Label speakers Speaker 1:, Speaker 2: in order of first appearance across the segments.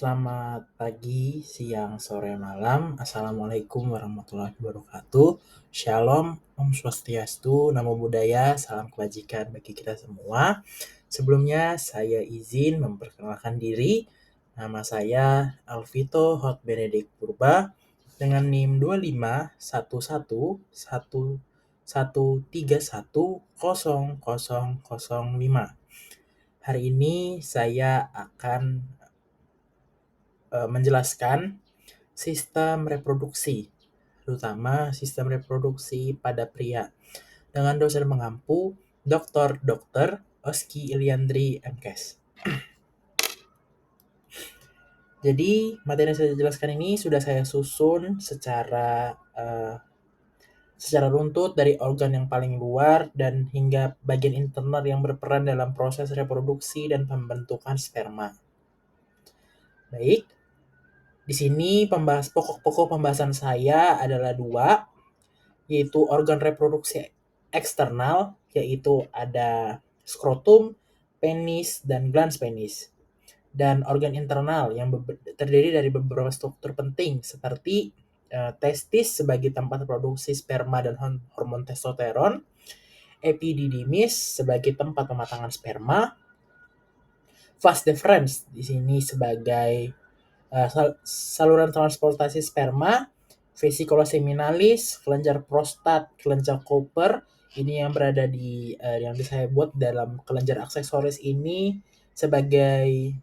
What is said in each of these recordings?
Speaker 1: Selamat pagi, siang, sore, malam. Assalamualaikum warahmatullahi wabarakatuh. Shalom, Om Swastiastu, Namo Buddhaya, salam kebajikan bagi kita semua. Sebelumnya saya izin memperkenalkan diri. Nama saya Alvito Hot Benedict Purba dengan NIM 2511113105. Hari ini saya akan menjelaskan sistem reproduksi, terutama sistem reproduksi pada pria, dengan dosen mengampu Dr. Oski Iliandri MKes. Jadi materi yang saya jelaskan ini sudah saya susun secara runtut dari organ yang paling luar dan hingga bagian internal yang berperan dalam proses reproduksi dan pembentukan sperma. Baik, di sini pokok pembahasan saya adalah dua, yaitu organ reproduksi eksternal, yaitu ada skrotum, penis, dan glans penis. Dan organ internal yang terdiri dari beberapa struktur penting seperti testis sebagai tempat produksi sperma dan hormon testosteron, epididymis sebagai tempat pematangan sperma, vas deferens di sini sebagai saluran transportasi sperma, vesicula seminalis, kelenjar prostat, kelenjar Cooper, ini yang berada di yang saya buat dalam kelenjar aksesoris ini sebagai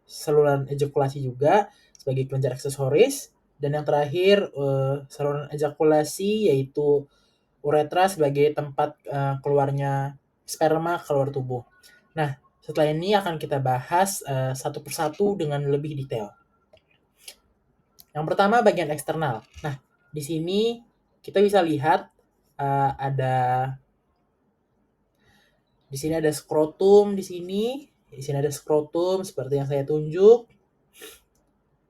Speaker 1: saluran ejakulasi juga sebagai kelenjar aksesoris, dan yang terakhir saluran ejakulasi yaitu uretra sebagai tempat keluarnya sperma keluar tubuh. Nah, setelah ini akan kita bahas satu persatu dengan lebih detail. Yang pertama bagian eksternal. Nah, di sini kita bisa lihat di sini ada skrotum di sini ada skrotum seperti yang saya tunjuk.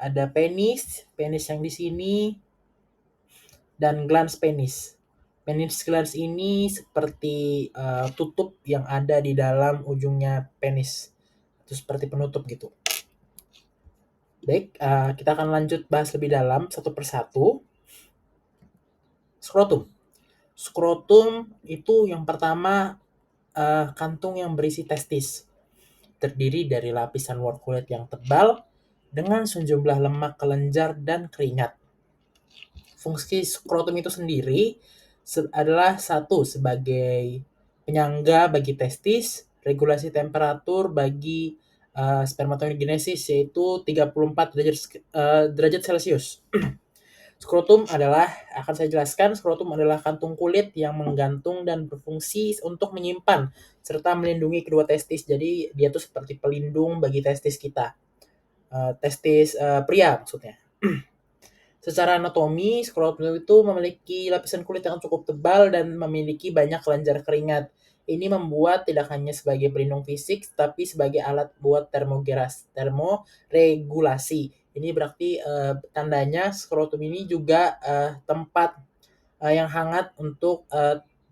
Speaker 1: Ada penis yang di sini, dan glans penis. Penis glans ini seperti tutup yang ada di dalam ujungnya penis. Itu seperti penutup gitu. Baik, kita akan lanjut bahas lebih dalam satu persatu. Skrotum. Skrotum itu yang pertama kantung yang berisi testis. Terdiri dari lapisan luar kulit yang tebal dengan sejumlah lemak kelenjar dan keringat. Fungsi skrotum itu sendiri adalah satu sebagai penyangga bagi testis, regulasi temperatur bagi spermatogenesis yaitu 34 derajat Celcius. Skrotum akan saya jelaskan, skrotum adalah kantung kulit yang menggantung dan berfungsi untuk menyimpan serta melindungi kedua testis. Jadi dia tuh seperti pelindung bagi testis kita. Testis pria maksudnya. Secara anatomi, skrotum itu memiliki lapisan kulit yang cukup tebal dan memiliki banyak kelenjar keringat. Ini membuat tidak hanya sebagai pelindung fisik, tapi sebagai alat buat termoregulasi. Ini berarti tandanya skrotum ini juga tempat yang hangat untuk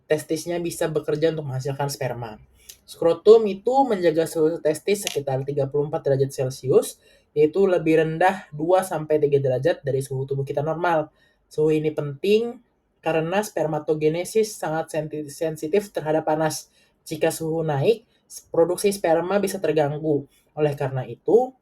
Speaker 1: testisnya bisa bekerja untuk menghasilkan sperma. Skrotum itu menjaga suhu testis sekitar 34 derajat Celcius, yaitu lebih rendah 2-3 derajat dari suhu tubuh kita normal. Suhu ini penting karena spermatogenesis sangat sensitif terhadap panas. Jika suhu naik, produksi sperma bisa terganggu. Oleh karena itu,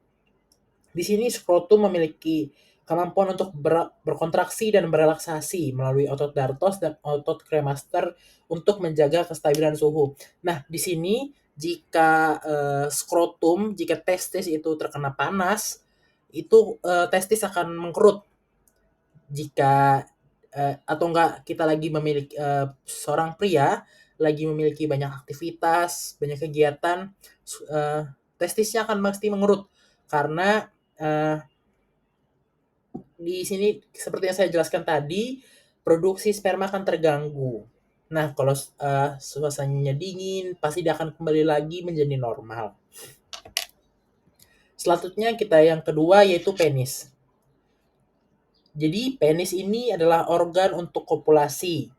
Speaker 1: di sini skrotum memiliki kemampuan untuk berkontraksi dan berelaksasi melalui otot dartos dan otot kremaster untuk menjaga kestabilan suhu. Nah, di sini jika jika testis itu terkena panas, itu testis akan mengkerut. Jika atau enggak kita lagi memiliki seorang pria lagi memiliki banyak aktivitas, banyak kegiatan, testisnya akan pasti mengerut karena di sini seperti yang saya jelaskan tadi, produksi sperma akan terganggu. Nah, kalau suasananya dingin, pasti dia akan kembali lagi menjadi normal. Selanjutnya kita yang kedua yaitu penis. Jadi penis ini adalah organ untuk kopulasi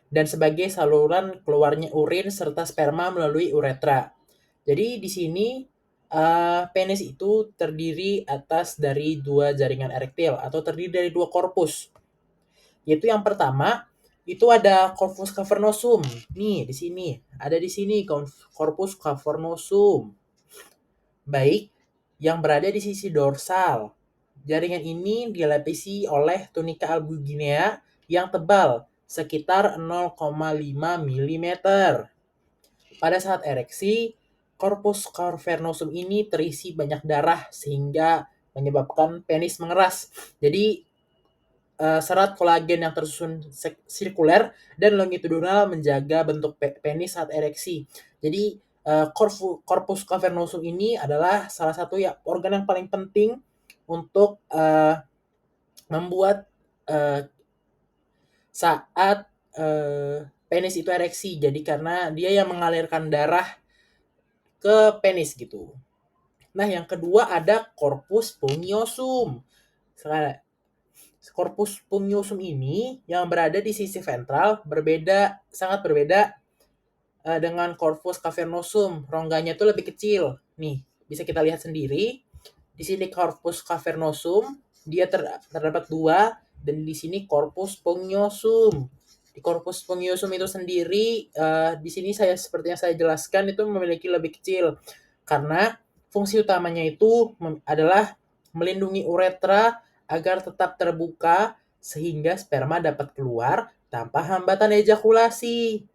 Speaker 1: dan sebagai saluran keluarnya urin serta sperma melalui uretra. Jadi di sini Penis itu terdiri atas dari 2 jaringan erektil atau terdiri dari 2 korpus. Yaitu yang pertama, itu ada corpus cavernosum. Nih, di sini. Ada di sini corpus cavernosum. Baik yang berada di sisi dorsal. Jaringan ini dilapisi oleh tunika albuginea yang tebal, sekitar 0,5 mm. Pada saat ereksi, corpus cavernosum ini terisi banyak darah sehingga menyebabkan penis mengeras. Jadi serat kolagen yang tersusun sirkuler dan longitudinal menjaga bentuk penis saat ereksi. Jadi corpus cavernosum ini adalah salah satu ya organ yang paling penting untuk membuat saat penis itu ereksi. Jadi karena dia yang mengalirkan darah ke penis gitu. Nah, yang kedua ada corpus spongiosum. Corpus spongiosum ini yang berada di sisi ventral sangat berbeda dengan corpus cavernosum. Rongganya itu lebih kecil. Nih, bisa kita lihat sendiri. Di sini corpus cavernosum, dia terdapat 2 dan di sini corpus spongiosum. Di corpus spongiosum itu sendiri di sini seperti yang saya jelaskan itu memiliki lebih kecil karena fungsi utamanya itu adalah melindungi uretra agar tetap terbuka sehingga sperma dapat keluar tanpa hambatan ejakulasi.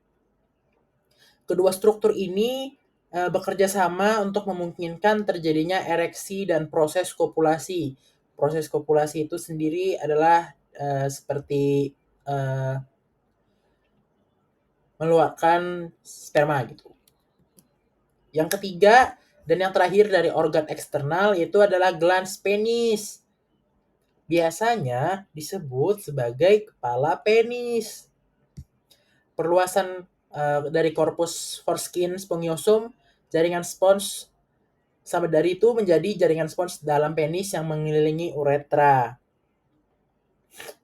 Speaker 1: Kedua struktur ini bekerja sama untuk memungkinkan terjadinya ereksi dan proses kopulasi. Proses kopulasi itu sendiri adalah seperti mengeluarkan sperma gitu. Yang ketiga dan yang terakhir dari organ eksternal itu adalah glans penis. Biasanya disebut sebagai kepala penis. Perluasan dari corpus foreskin spongiosum, jaringan spons sampai dari itu menjadi jaringan spons dalam penis yang mengelilingi uretra.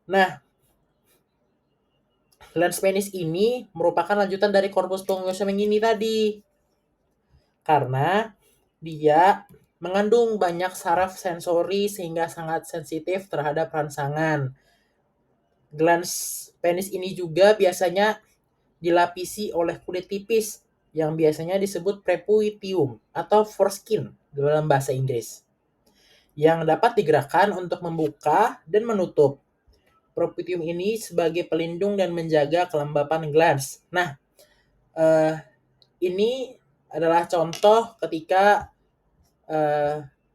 Speaker 1: Nah, glans penis ini merupakan lanjutan dari corpus spongiosum yang ini tadi. Karena dia mengandung banyak saraf sensori sehingga sangat sensitif terhadap rangsangan. Glans penis ini juga biasanya dilapisi oleh kulit tipis yang biasanya disebut prepuitium atau foreskin dalam bahasa Inggris yang dapat digerakkan untuk membuka dan menutup. Prepuitium ini sebagai pelindung dan menjaga kelembapan glans. Nah, ini adalah contoh ketika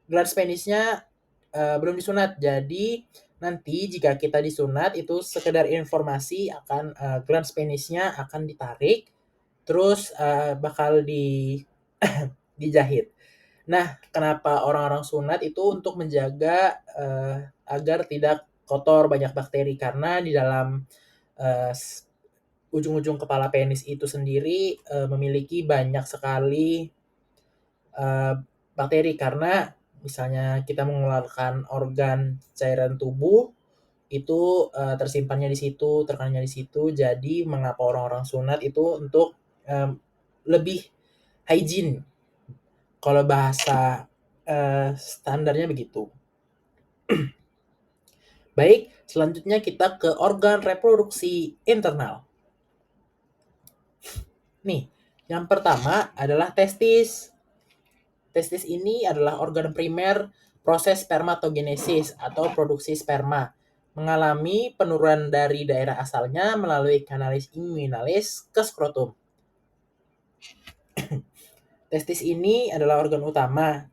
Speaker 1: glans penisnya belum disunat. Jadi nanti jika kita disunat itu sekedar informasi akan glans penisnya akan ditarik terus bakal dijahit. Nah, kenapa orang-orang sunat itu untuk menjaga agar tidak kotor banyak bakteri karena di dalam ujung-ujung kepala penis itu sendiri memiliki banyak sekali bakteri karena misalnya kita mengeluarkan organ cairan tubuh itu tersimpannya di situ, tekanannya di situ. Jadi mengapa orang-orang sunat itu untuk lebih hygiene. Kalau bahasa standarnya begitu. Baik, selanjutnya kita ke organ reproduksi internal. Nih, yang pertama adalah testis. Testis ini adalah organ primer proses spermatogenesis atau produksi sperma. Mengalami penurunan dari daerah asalnya melalui kanalis inguinalis ke skrotum. Testis ini adalah organ utama.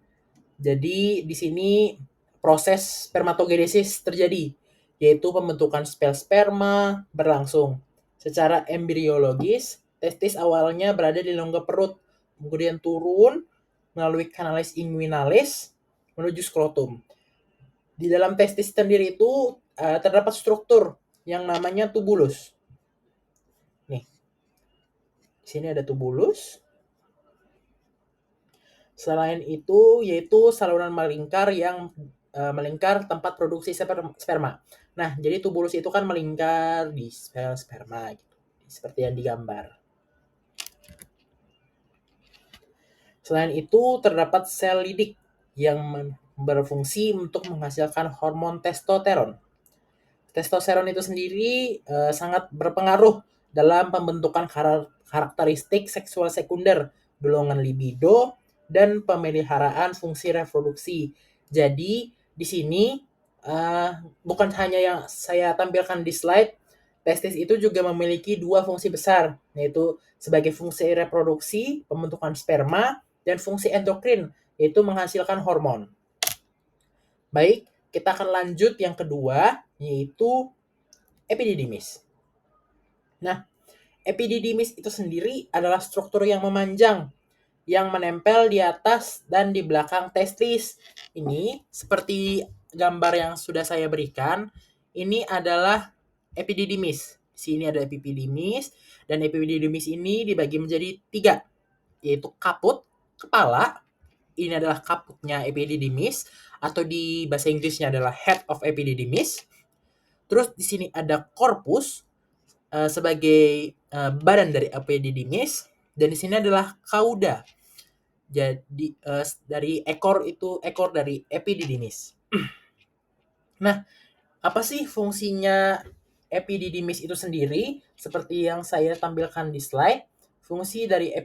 Speaker 1: Jadi di sini proses spermatogenesis terjadi, yaitu pembentukan sperma berlangsung. Secara embriologis, testis awalnya berada di rongga perut, kemudian turun melalui kanalis inguinalis menuju skrotum. Di dalam testis sendiri itu terdapat struktur yang namanya tubulus. Nih, di sini ada tubulus. Selain itu, yaitu saluran melingkar yang melingkar tempat produksi sperma. Nah, jadi tubulus itu kan melingkar di sel sperma gitu. Seperti yang digambar. Selain itu, terdapat sel lidik yang berfungsi untuk menghasilkan hormon testosteron. Testosteron itu sendiri sangat berpengaruh dalam pembentukan karakteristik seksual sekunder, dorongan libido, dan pemeliharaan fungsi reproduksi. Jadi, di sini bukan hanya yang saya tampilkan di slide, testis itu juga memiliki dua fungsi besar, yaitu sebagai fungsi reproduksi, pembentukan sperma, dan fungsi endokrin, yaitu menghasilkan hormon. Baik, kita akan lanjut yang kedua, yaitu epididymis. Nah, epididymis itu sendiri adalah struktur yang memanjang yang menempel di atas dan di belakang testis. Ini seperti gambar yang sudah saya berikan, ini adalah epididymis. Di sini ada epididymis, dan epididymis ini dibagi menjadi 3, yaitu kaput, kepala, ini adalah kaputnya epididymis, atau di bahasa Inggrisnya adalah head of epididymis. Terus di sini ada korpus, sebagai badan dari epididymis, dan di sini adalah kauda. Jadi dari ekor dari epididymis. Nah, apa sih fungsinya epididymis itu sendiri? Seperti yang saya tampilkan di slide, fungsi dari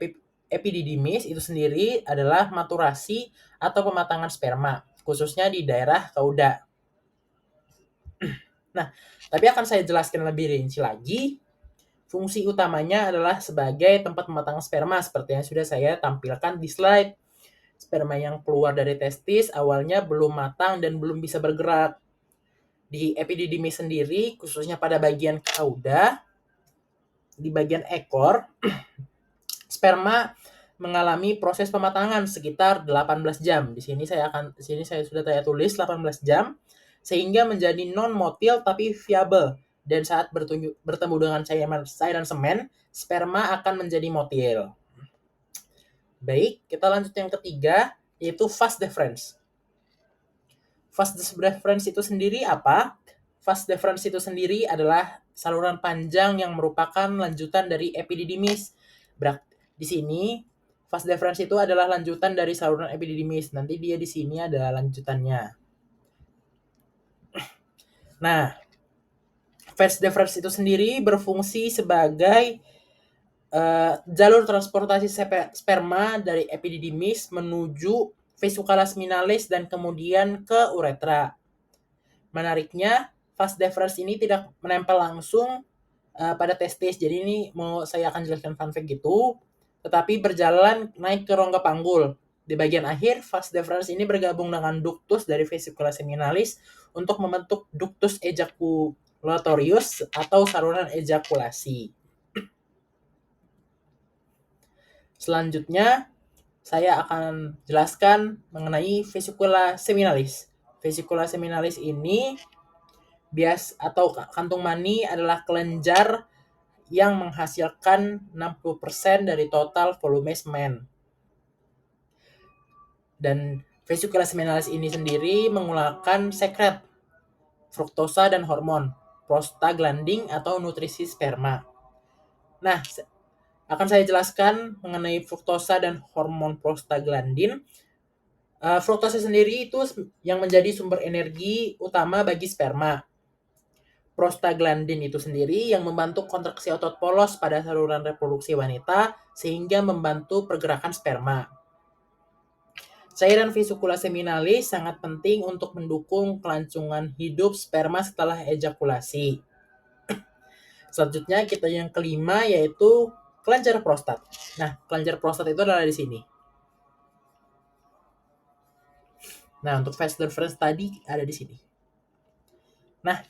Speaker 1: epididymis itu sendiri adalah maturasi atau pematangan sperma, khususnya di daerah kauda. Nah, tapi akan saya jelaskan lebih rinci lagi. Fungsi utamanya adalah sebagai tempat pematangan sperma seperti yang sudah saya tampilkan di slide. Sperma yang keluar dari testis awalnya belum matang dan belum bisa bergerak. Di epididymis sendiri, khususnya pada bagian kauda, di bagian ekor, sperma mengalami proses pematangan sekitar 18 jam. Di sini saya sudah tulis 18 jam sehingga menjadi non motil tapi viable, dan saat bertemu dengan cairan semen, sperma akan menjadi motil. Baik, kita lanjut yang ketiga, yaitu vas deferens. Vas deferens itu sendiri apa? Vas deferens itu sendiri adalah saluran panjang yang merupakan lanjutan dari epididymis. Di sini, vas deferens itu adalah lanjutan dari saluran epididymis. Nanti dia di sini ada lanjutannya. Nah, vas deferens itu sendiri berfungsi sebagai jalur transportasi sperma dari epididymis menuju vesicula seminalis dan kemudian ke uretra. Menariknya, vas deferens ini tidak menempel langsung pada testis. Jadi ini saya akan jelaskan fun fact gitu, tetapi berjalan naik ke rongga panggul. Di bagian akhir, vas deferens ini bergabung dengan ductus dari vesicula seminalis untuk membentuk ductus ejaculatorius atau saluran ejakulasi. Selanjutnya, saya akan jelaskan mengenai vesicula seminalis. Vesicula seminalis ini atau kantung mani adalah kelenjar yang menghasilkan 60% dari total volume semen. Dan vesicula seminalis ini sendiri mengeluarkan sekret fruktosa dan hormon prostaglandin atau nutrisi sperma. Nah, akan saya jelaskan mengenai fruktosa dan hormon prostaglandin. Fruktosa sendiri itu yang menjadi sumber energi utama bagi sperma. Prostaglandin itu sendiri yang membantu kontraksi otot polos pada saluran reproduksi wanita sehingga membantu pergerakan sperma. Cairan vesicula seminalis sangat penting untuk mendukung kelancaran hidup sperma setelah ejakulasi. Selanjutnya kita yang kelima, yaitu kelenjar prostat. Nah, kelenjar prostat itu adalah di sini. Nah, untuk vas deferens tadi ada di sini. Nah,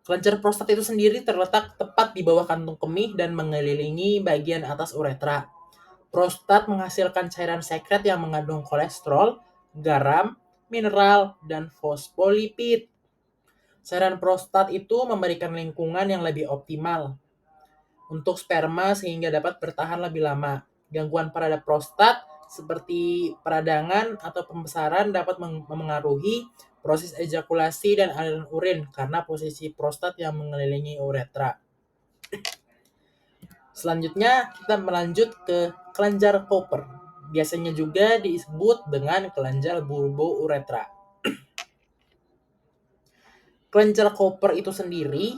Speaker 1: kelenjar prostat itu sendiri terletak tepat di bawah kantung kemih dan mengelilingi bagian atas uretra. Prostat menghasilkan cairan sekret yang mengandung kolesterol, garam, mineral, dan fosfolipid. Cairan prostat itu memberikan lingkungan yang lebih optimal untuk sperma sehingga dapat bertahan lebih lama. Gangguan pada prostat seperti peradangan atau pembesaran dapat memengaruhi proses ejakulasi dan aliran urin karena posisi prostat yang mengelilingi uretra. Selanjutnya kita melanjut ke kelenjar Cooper. biasanya juga disebut dengan kelenjar bulbouretra. Kelenjar Cooper itu sendiri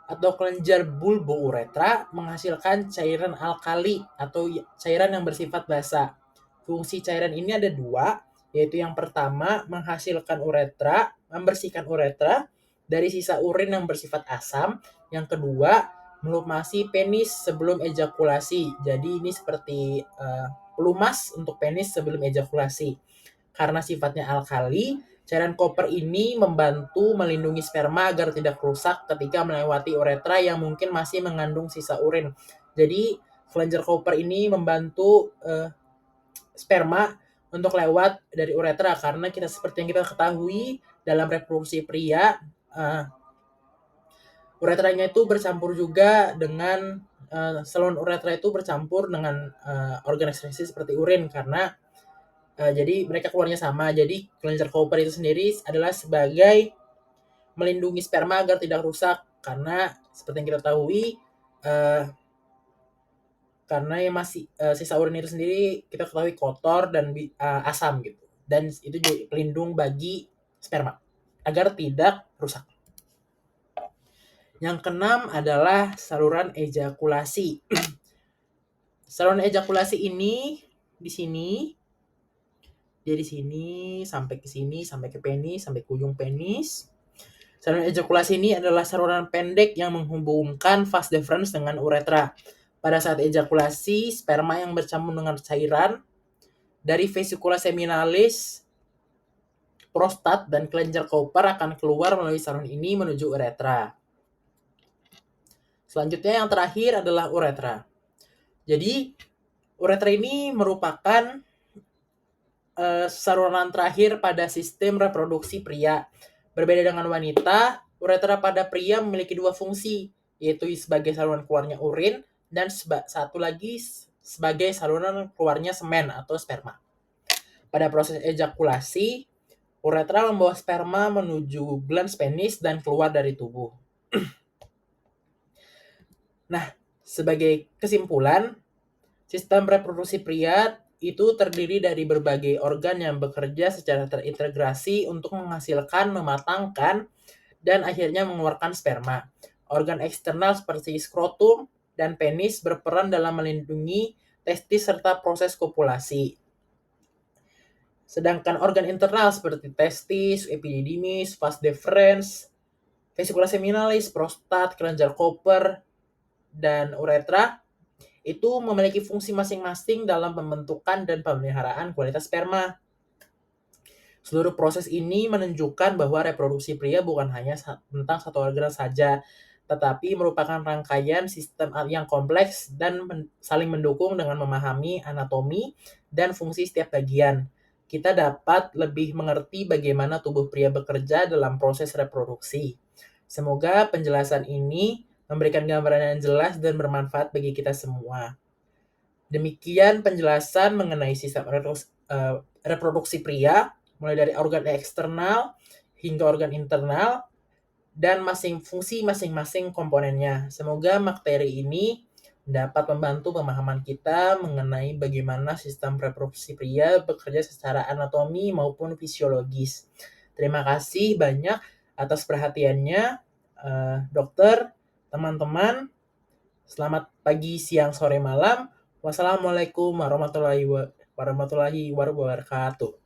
Speaker 1: atau kelenjar bulbouretra menghasilkan cairan alkali atau cairan yang bersifat basa. Fungsi cairan ini ada dua, yaitu yang pertama menghasilkan uretra, membersihkan uretra dari sisa urin yang bersifat asam. Yang kedua, melumasi penis sebelum ejakulasi. Jadi ini seperti pelumas untuk penis sebelum ejakulasi. Karena sifatnya alkali, cairan koper ini membantu melindungi sperma agar tidak rusak ketika melewati uretra yang mungkin masih mengandung sisa urin. Jadi kelenjar koper ini membantu sperma untuk lewat dari uretra, karena kita seperti yang kita ketahui dalam reproduksi pria, uretranya itu bercampur juga dengan saluran uretra itu bercampur dengan organ ekskresi seperti urin, karena jadi mereka keluarnya sama. Jadi kelenjar Cooper itu sendiri adalah sebagai melindungi sperma agar tidak rusak, karena seperti yang kita ketahui karena yang masih sisa urin itu sendiri kita ketahui kotor dan asam gitu, dan itu juga pelindung bagi sperma agar tidak rusak. Yang keenam adalah saluran ejakulasi. Saluran ejakulasi ini di sini, dia di sini sampai ke sini, sampai ke penis, sampai ke ujung penis. Saluran ejakulasi ini adalah saluran pendek yang menghubungkan vas deferens dengan uretra. Pada saat ejakulasi, sperma yang bercampur dengan cairan dari vesikula seminalis, prostat, dan kelenjar Cooper akan keluar melalui saluran ini menuju uretra. Selanjutnya yang terakhir adalah uretra. Jadi uretra ini merupakan saluran terakhir pada sistem reproduksi pria. Berbeda dengan wanita, uretra pada pria memiliki dua fungsi, yaitu sebagai saluran keluarnya urin dan satu lagi sebagai saluran keluarnya semen atau sperma. Pada proses ejakulasi, uretra membawa sperma menuju glans penis dan keluar dari tubuh. Nah, sebagai kesimpulan, sistem reproduksi pria itu terdiri dari berbagai organ yang bekerja secara terintegrasi untuk menghasilkan, mematangkan, dan akhirnya mengeluarkan sperma. Organ eksternal seperti skrotum dan penis berperan dalam melindungi testis serta proses kopulasi. Sedangkan organ internal seperti testis, epididymis, vas deferens, vesikula seminalis, prostat, kelenjar Cooper, dan uretra itu memiliki fungsi masing-masing dalam pembentukan dan pemeliharaan kualitas sperma. Seluruh proses ini menunjukkan bahwa reproduksi pria bukan hanya tentang satu organ saja, tetapi merupakan rangkaian sistem yang kompleks dan saling mendukung. Dengan memahami anatomi dan fungsi setiap bagian, kita dapat lebih mengerti bagaimana tubuh pria bekerja dalam proses reproduksi. Semoga penjelasan ini memberikan gambaran yang jelas dan bermanfaat bagi kita semua. Demikian penjelasan mengenai sistem reproduksi pria, mulai dari organ eksternal hingga organ internal, dan fungsi masing-masing komponennya. Semoga materi ini dapat membantu pemahaman kita mengenai bagaimana sistem reproduksi pria bekerja secara anatomi maupun fisiologis. Terima kasih banyak atas perhatiannya, dokter, teman-teman. Selamat pagi, siang, sore, malam. Wassalamualaikum warahmatullahi wabarakatuh.